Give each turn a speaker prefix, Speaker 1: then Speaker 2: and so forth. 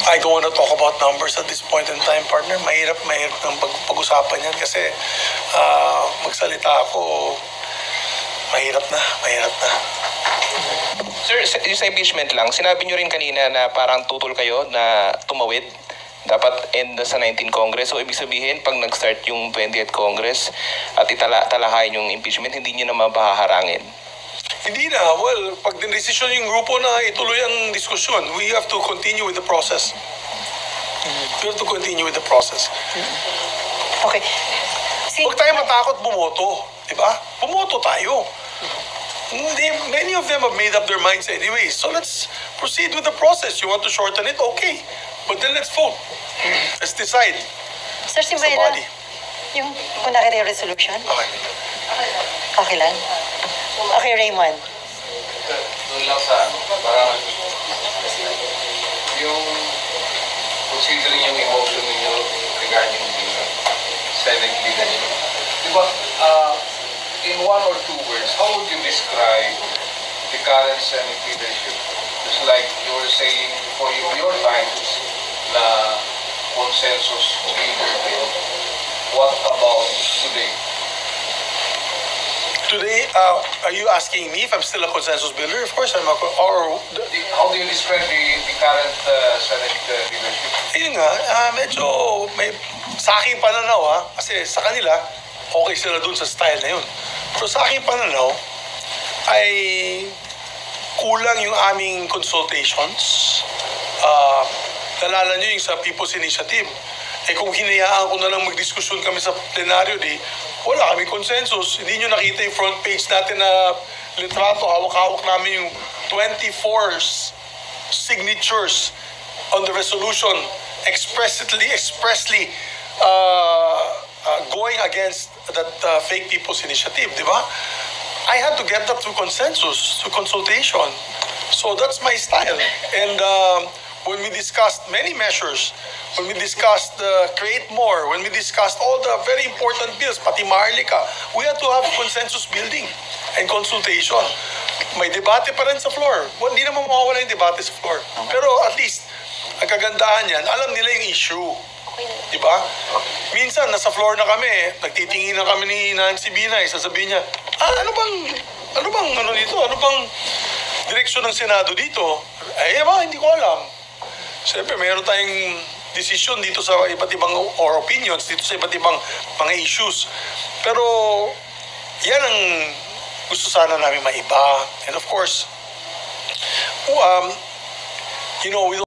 Speaker 1: I don't want to talk about numbers at this point in time, partner. Mahirap ng pag-usapan yan kasi magsalita ako, mahirap na.
Speaker 2: Sir, yung sa impeachment lang, sinabi nyo rin kanina na parang tutol kayo na tumawid. Dapat end sa 19 Congress. So, ibig sabihin, pag nag-start yung 20th Congress at italahayin yung impeachment, hindi nyo naman pahaharangin.
Speaker 1: Hindi na. Well, pag din-decision yung grupo na ituloy ang diskusyon, we have to continue with the process.
Speaker 3: Okay.
Speaker 1: Huwag tayo matakot bumoto. Diba? Bumoto tayo. Many of them have made up their minds anyway. So let's proceed with the process. You want to shorten it? Okay. But then let's vote. Let's decide.
Speaker 3: Sir, si Mayra, yung kung nakita yung resolution?
Speaker 1: Okay.
Speaker 3: Okay lang? Okay, Raymond.
Speaker 4: Doon lang sa parang yung considering yung emotion ninyo regarding the Senate leadership. Diba, in one or two words, how would you describe the current Senate leadership? Just like you were saying before your times na consensus leader kayo. What about today?
Speaker 1: Today, are you asking me if I'm still a consensus builder? Of course, I'm a...
Speaker 4: How do you describe the current Senate leadership?
Speaker 1: Ayun nga, medyo may... Sa aking pananaw, kasi sa kanila, okay sila dun sa style na yun. Pero sa aking pananaw, ay kulang yung aming consultations. Nalala nyo yung sa People's Initiative. Kung hinayaan ko na lang magdiskusyon kami sa plenaryo, wala kami consensus. Hindi nyo nakita yung front page natin na litrato. Hawak-hawak namin yung 24 signatures on the resolution expressly going against that fake People's Initiative, di ba? I had to get that through consensus, through consultation. So that's my style. And when we discussed many measures, when we discussed Create More, when we discussed all the very important bills, pati Maharlika, we had to have consensus building and consultation. May debate pa rin sa floor. Hindi naman mawawala yung debate sa floor. Pero at least, ang kagandahan yan, alam nila yung issue. Diba? Minsan, nasa floor na kami, nagtitingin na kami ni Nancy Binay, sasabihin niya, ano bang direksyon ng Senado dito? Hindi ko alam. Siyempre, mayroon tayong decision dito sa iba't ibang or opinions dito sa iba't ibang mga issues. Pero, yan ang gusto sana namin maiba. And of course, we don't